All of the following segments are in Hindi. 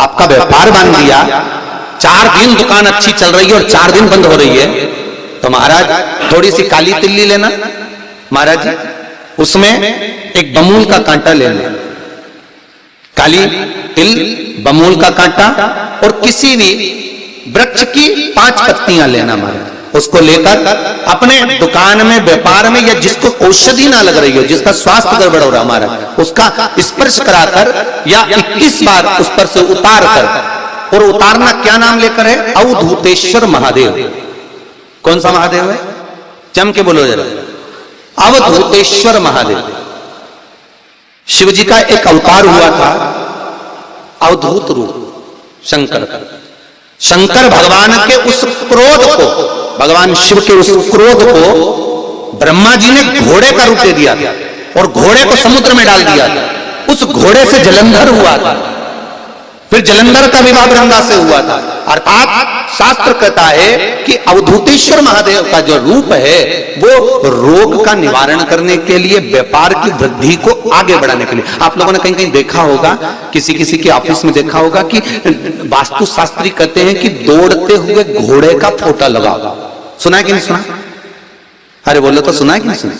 आपका व्यापार बांध दिया, 4 दिन दुकान अच्छी चल रही है और 4 दिन बंद हो रही है, तो महाराज थोड़ी सी काली तिल्ली लेना महाराज जी, उसमें एक बमूल का कांटा ले लेना, काली तिल बमूल का कांटा और किसी भी वृक्ष की 5 पत्तियां लेना महाराज, उसको लेकर अपने दुकान में व्यापार में या जिसको औषधि ना लग रही हो, जिसका स्वास्थ्य गड़बड़ हो रहा महाराज, उसका स्पर्श कराकर या 21 बार उस पर से उतार कर, और उतारना क्या नाम लेकर है? अवधूतेश्वर महादेव। कौन सा महादेव है? जम के बोलो जरा, अवधूतेश्वर महादेव। शिव जी का एक अवतार हुआ था, अवधूत रूप शंकर का। शंकर भगवान के उस क्रोध को, भगवान शिव के उस क्रोध को ब्रह्मा जी ने घोड़े का रूप दे दिया था और घोड़े को समुद्र में डाल दिया था। उस घोड़े से जलंधर हुआ था, फिर जलंधर का विवाह गंगा से हुआ था। अर्थात शास्त्र कहता है कि अवधूतेश्वर महादेव का जो रूप है वो रोग का निवारण करने के लिए, व्यापार की वृद्धि को आगे बढ़ाने के लिए। आप लोगों ने कहीं कहीं देखा होगा, किसी किसी के ऑफिस में देखा होगा कि वास्तु शास्त्री कहते हैं कि दौड़ते हुए घोड़े का फोटो लगाओ। सुना है कि नहीं सुना? अरे बोलो तो सुना है कि नहीं सुना?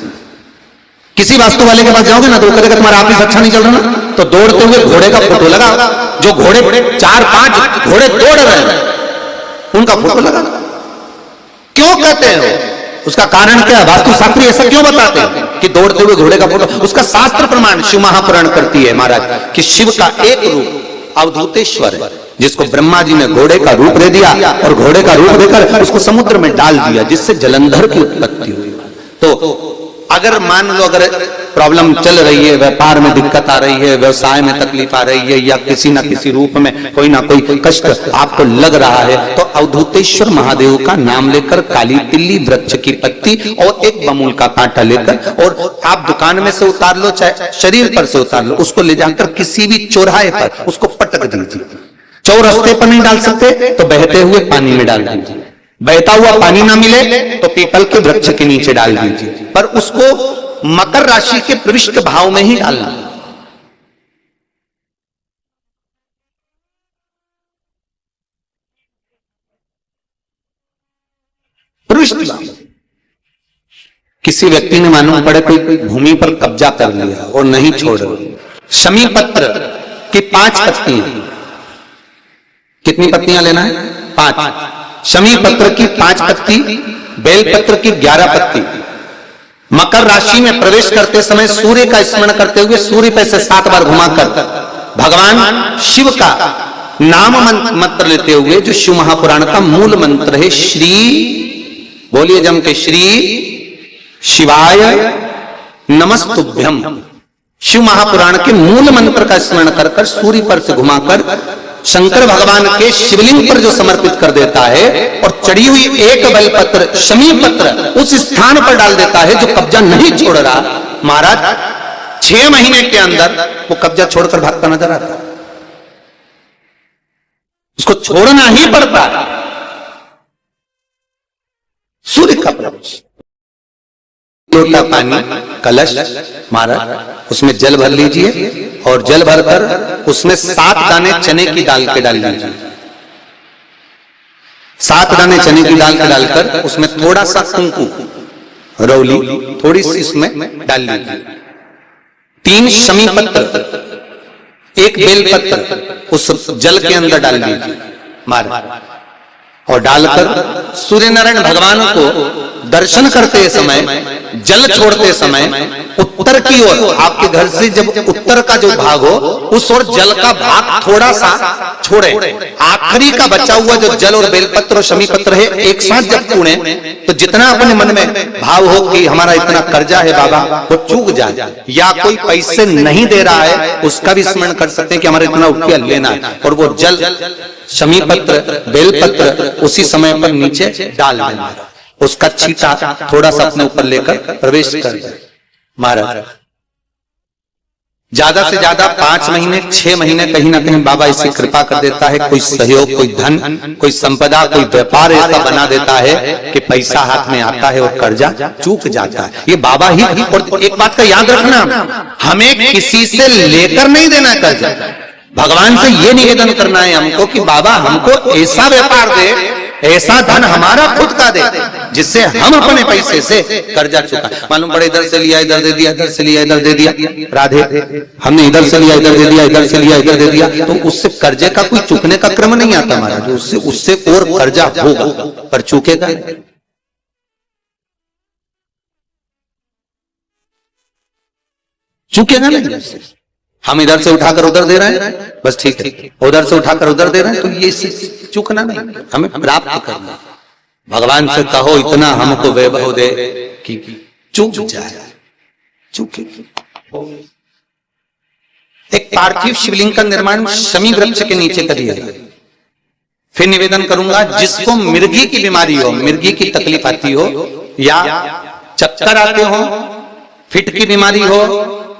किसी वास्तु वाले के पास जाओगे ना तो वो कहेगा तुम्हारा ऑफिस अच्छा नहीं चल रहा ना, तो दौड़ते हुए घोड़े का फोटो लगा। जो घोड़े 4-5 घोड़े दौड़ रहे हैं उनका फोटो लगा। क्यों कहते हैं? उसका कारण क्या है? वास्तु शास्त्री ऐसा क्यों बताते हैं कि दौड़ते हुए घोड़े का फोटो? उसका शास्त्र प्रमाण शिव महापुराण करती है महाराज कि शिव का एक रूप अवधूतेश्वर है, जिसको ब्रह्मा जी ने घोड़े का रूप दे दिया और घोड़े का रूप देकर उसको समुद्र में डाल दिया, जिससे जलंधर की उत्पत्ति हुई। तो अगर मान लो अगर प्रॉब्लम चल रही है, व्यापार में दिक्कत आ रही है, व्यवसाय में तकलीफ आ रही है, या किसी ना किसी रूप में कोई ना कोई कष्ट आपको लग रहा है, तो अवधूतेश्वर महादेव का नाम लेकर काली तिल्ली वृक्ष की पत्ती और एक बमूल का कांटा लेकर, और आप दुकान में से उतार लो चाहे शरीर पर से उतार लो, उसको ले जाकर किसी भी चौराहे पर उसको पटक दीजिए। चौरस्ते पर नहीं डाल सकते तो बहते हुए पानी में डाल दीजिए, बहता हुआ पानी ना मिले तो पीपल के वृक्ष के नीचे डाल दीजिए, पर उसको मकर राशि के पृष्ठ भाव में ही डालना। पृष्ठ भाव। किसी व्यक्ति ने मालूम पड़े कोई भूमि पर कब्जा कर लिया और नहीं छोड़ रहे, शमी पत्र की 5 पत्तियां। कितनी पत्तियां लेना है? 5। शमी पत्र की 5 पत्ती, बेल पत्र की 11 पत्ती। मकर राशि में प्रवेश करते समय सूर्य का स्मरण करते हुए सूर्य पे से 7 बार घुमाकर भगवान शिव का नाम मंत्र लेते हुए, जो शिव महापुराण का मूल मंत्र है, श्री बोलिए जम के, श्री शिवाय नमस्तुभ्यम। शिव महापुराण के मूल मंत्र का स्मरण कर कर सूर्य पर से घुमाकर शंकर भगवान के शिवलिंग पर जो समर्पित कर देता है और चढ़ी हुई एक बेलपत्र शमी पत्र उस स्थान पर डाल देता है जो कब्जा नहीं छोड़ रहा, महाराज 6 महीने के अंदर वो कब्जा छोड़कर भागता नजर आता है। उसको छोड़ना ही पड़ता है। सूर्य का प्रवेश, लोटा पानी कलश महाराज उसमें जल भर लीजिए और जल भरकर उसमें 7 दाने चने की दाल के डाल लीजिए। 7 दाने चने की दाल के डालकर उसमें थोड़ा सा कुंकू रौली थोड़ी सी इसमें डाल लीजिए। 3 शमी पत्र, 1 बेल पत्र उस जल के अंदर डाल लीजिए महाराज, और डालकर सूर्य नारायण भगवान को दर्शन करते समय, जल छोड़ते समय उत्तर की ओर, आपके घर से जब उत्तर का जो भाग हो उस ओर जल का भाग थोड़ा सा छोड़े। आखिरी का बचा हुआ जो जल और बेलपत्र और शमी पत्र है एक साथ जब पूणे तो जितना अपने मन में भाव हो कि हमारा इतना कर्जा है बाबा वो चूक जाए, या कोई पैसे नहीं दे रहा है उसका भी स्मरण कर सकते हैं कि हमारा इतना रुपया लेना है, और वो जल शमी पत्र बेलपत्र उसी समय पर नीचे डाल देना, उसका छींटा थोड़ा सा अपने ऊपर लेकर प्रवेश कर दे महाराज। ज्यादा से ज्यादा 5 महीने 6 महीने कहीं ना कहीं बाबा इससे कृपा कर देता है, कोई सहयोग, कोई धन, कोई संपदा, कोई व्यापार ऐसा बना देता है कि पैसा हाथ में आता है और कर्जा चूक जाता है। ये बाबा ही। और एक बात का याद रखना, हमें किसी से लेकर नहीं देना कर्जा, भगवान से ये निवेदन करना है हमको कि बाबा हमको ऐसा व्यापार दे, ऐसा धन हमारा खुद का दे जिससे हम अपने पैसे से कर्जा चुका। मालूम पड़े इधर से लिया इधर दे दिया, इधर से लिया इधर दे दिया, राधे हमने इधर से लिया इधर दे दिया, इधर से लिया इधर दे दिया, तो उससे कर्जे का कोई चुकने का क्रम नहीं आता महाराज। उससे और कर्जा होगा पर चुकेगा नहीं। चुकेगा नहीं। हम इधर से उठाकर उधर दे रहे हैं बस ठीक है, उधर से उठाकर उधर दे रहे हैं तो ये चुकना नहीं, हमें प्राप्त करना। भगवान से कहो इतना हमको वैभव दे कि चुक जाए, चुके। एक पार्थिव शिवलिंग का निर्माण शमी वृक्ष के नीचे करिए। फिर निवेदन करूंगा जिसको मिर्गी की बीमारी हो, मिर्गी की तकलीफ आती हो, या चक्कर आते हो, फिट की बीमारी हो,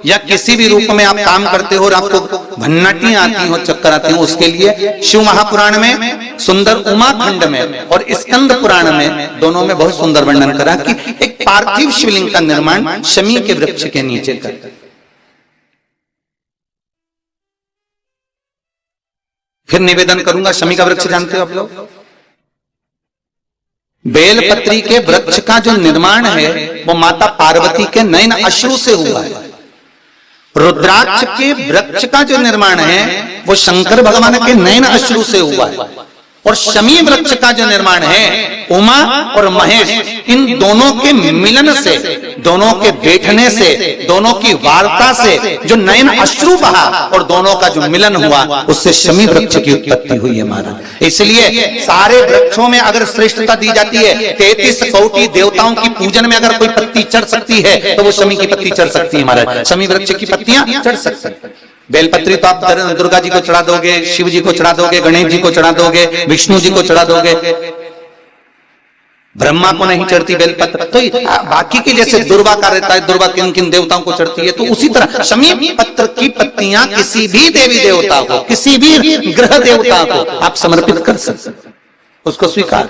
या किसी भी रूप में आप काम करते हो और आपको भन्नाटियां आती हो, चक्कर आते हो, उसके लिए शिव महापुराण में सुंदर उमा खंड में और स्कंद पुराण में दोनों में बहुत सुंदर वर्णन करा कि एक पार्थिव शिवलिंग का निर्माण शमी के वृक्ष के नीचे कर। फिर निवेदन करूंगा, शमी का वृक्ष जानते हो आप लोग? बेलपत्री के वृक्ष का जो निर्माण है वो माता पार्वती के नयन अश्रु से हुआ है। रुद्राक्ष के वृक्ष का जो निर्माण है वो शंकर भगवान के नयन अश्रु से हुआ है। और शमी वृक्ष का जो निर्माण है उमा और महेश, इन दोनों के मिलन से, दोनों के बैठने से, दोनों की वार्ता से जो नयन अश्रु बहा और दोनों का जो मिलन हुआ उससे शमी वृक्ष की उत्पत्ति हुई है महाराज। इसलिए सारे वृक्षों में अगर श्रेष्ठता दी जाती है, 33 कोटि देवताओं की पूजन में अगर कोई पत्ती चढ़ सकती है तो वो शमी की पत्ती चढ़ सकती है महाराज। शमी वृक्ष की पत्तियां चढ़ सकती है। बेलपत्री तो आप दुर्गा जी को चढ़ा दोगे, शिव जी को चढ़ा दोगे, गणेश जी को चढ़ा दोगे, विष्णु जी को चढ़ा दोगे, ब्रह्मा को नहीं चढ़ती बेलपत्र। तो बाकी के जैसे दुर्वा का रहता है, दुर्वा किन किन देवताओं को चढ़ती है, तो उसी तरह शमी पत्र की पत्तियां किसी भी देवी देवता को, किसी भी ग्रह देवता को आप समर्पित कर सकते, उसको स्वीकार।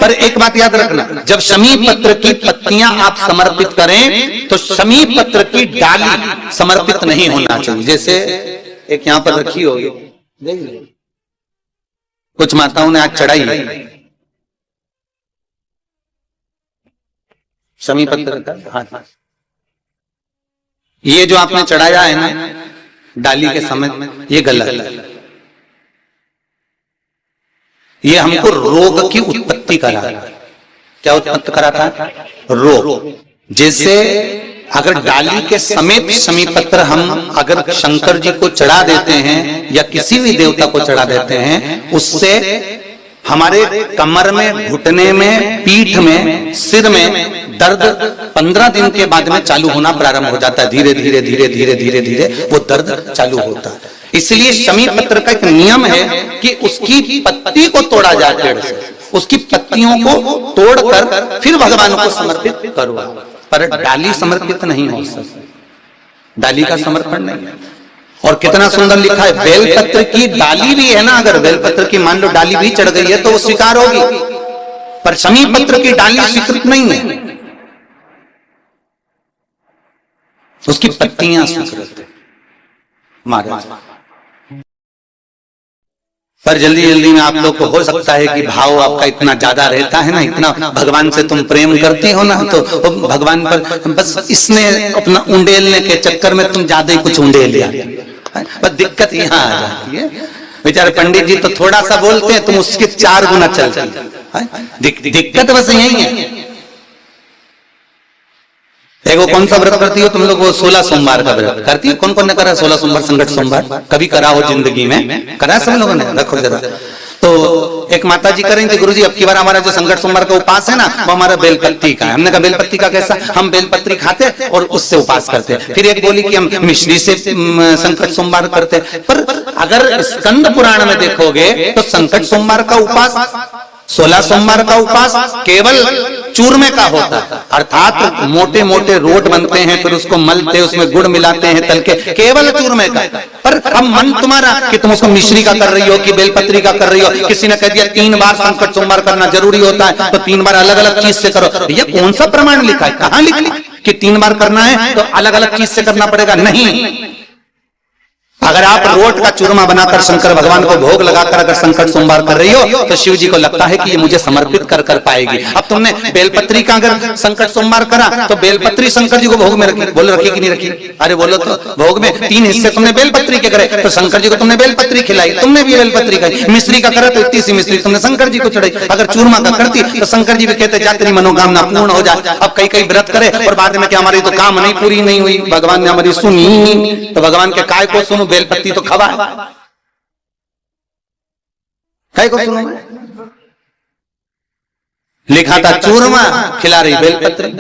पर एक बात याद रखना, जब शमी पत्र की पत्तियां आप समर्पित करें तो शमी पत्र की डाली समर्पित नहीं होना चाहिए। जैसे एक यहां पर रखी होगी, कुछ माताओं ने आज चढ़ाई है शमी पत्र का, हाँ, ये जो आपने चढ़ाया है ना डाली के समय, ये गलत है। ये हमको रोग की उत्पत्ति करा। क्या उत्पत्ति कराता है? रोग। जैसे अगर डाली के समेत शमी पत्र हम अगर शंकर जी को चढ़ा देते हैं या किसी भी देवता को चढ़ा देते हैं, उससे हमारे कमर में, घुटने में, पीठ में, सिर में दर्द 15 दिन के बाद में चालू होना प्रारंभ हो जाता है। धीरे धीरे धीरे धीरे धीरे धीरे वो दर्द चालू होता है। इसलिए शमी पत्र का एक नियम है कि उसकी पत्ती को तोड़ा जाए, पेड़ से उसकी पत्तियों को तोड़कर फिर भगवान को समर्पित करो। पर डाली समर्पित नहीं हो सकती, डाली का समर्पण नहीं है। और कितना सुंदर लिखा है, बेलपत्र की डाली भी है ना, अगर बेलपत्र की मान लो डाली भी चढ़ गई है तो वो स्वीकार होगी, पर शमी पत्र की डाली स्वीकृत नहीं है, उसकी पत्तियां स्वीकृत है महाराज। पर जल्दी जल्दी में आप लोग को हो सकता है कि भाव आपका इतना ज्यादा रहता है ना, इतना भगवान से तुम प्रेम करते हो ना, तो भगवान पर बस इसने अपना उंडेलने के चक्कर में तुम ज्यादा ही कुछ उंडेल लिया। बस दिक्कत यहाँ आ जाती है। बेचारे पंडित जी तो थोड़ा सा बोलते हैं, तुम उसके 4 गुना चलती है। दिक्कत बस यही है। देखो कौन सा व्रत करती हो तुम लोग? वो 16 सोमवार का व्रत करती हो। कौन कौन ने करा 16 सोमवार, संकट सोमवार? कभी करा हो जिंदगी में? करा सब लोगों ने? रखो जरा। तो एक माता जी करें थे, गुरुजी अब की बार हमारा जो संकट सोमवार का उपास है ना वो हमारा बेलपत्ती का है। हमने कहा बेलपत्ती का कैसा? हम बेलपत्री खाते और उससे उपास करते। फिर एक बोली कि हम मिश्री से संकट सोमवार करते। पर अगर स्कंद पुराण में देखोगे तो संकट सोमवार का उपास, 16 सोमवार का उपास केवल चूरमे का होता है, अर्थात मोटे मोटे रोट बनते हैं, फिर उसको मलते, उसमें गुड़ मिलाते हैं तल के, केवल चूरमे का। पर अब मन तुम्हारा कि तुम उसको मिश्री का कर रही हो कि बेलपत्री का कर रही हो। किसी ने कह दिया 3 बार संकट सोमवार करना जरूरी होता है तो 3 बार अलग अलग चीज से करो। ये कौन सा प्रमाण लिखा है? कहां लिखा कि 3 बार करना है तो अलग अलग चीज से करना पड़ेगा? नहीं, अगर आप रोट का चूरमा बनाकर शंकर भगवान को भोग लगाकर अगर संकट सोमवार कर रही हो तो शिव जी को लगता है कि ये मुझे समर्पित कर पाएगी। अब तुमने बेलपत्री का अगर संकट सोमवार करा तो बेलपत्री शंकर जी को भोग में रखी, बोलो रखी कि नहीं रखी? अरे बोलो तो भोग में 3 हिस्से तुमने बेलपत्री के करे तो शंकर जी को तुमने बेलपत्री खिलाई, तुमने भी बेलपत्री खाई। मिश्री का करा तो इतनी सी मिश्री तुमने शंकर जी को चढ़ाई। अगर चूरमा का करती तो शंकर जी भी कहते जा तेरी मनोकामना पूर्ण हो जाए। अब कई व्रत करे और बाद में क्या हमारी तो काम नहीं पूरी नहीं हुई, भगवान ने हमारी सुनी नहीं, तो भगवान के काय को सुनो, बेलपत्ती तो खवा काय को सुनो। लिखा था चूरमा, खिला रही बेलपत्री।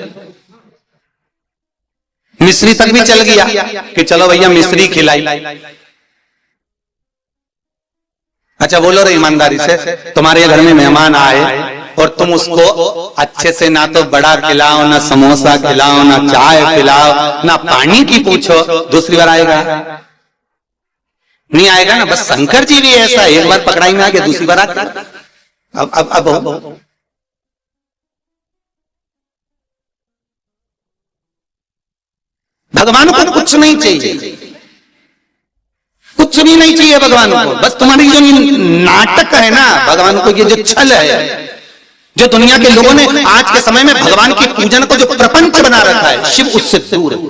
मिश्री तक भी चल गया कि चलो भैया मिश्री खिलाई। अच्छा बोलो रे ईमानदारी से, तुम्हारे घर में मेहमान आए और तुम उसको अच्छे से ना तो बड़ा खिलाओ, ना समोसा खिलाओ, ना चाय पिलाओ, ना पानी की पूछो, दूसरी बार आएगा? नहीं आएगा ना। बस शंकर जी भी ऐसा, एक बार पकड़ाई में आ गया, दूसरी बार आता। अब भगवान को कुछ नहीं चाहिए, कुछ भी नहीं चाहिए भगवान को। बस तुम्हारी जो नाटक है ना, भगवान को ये जो छल है, जो दुनिया के लोगों ने आज के समय में भगवान की पूजन को जो प्रपंच बना रखा है, शिव उससे दूर है।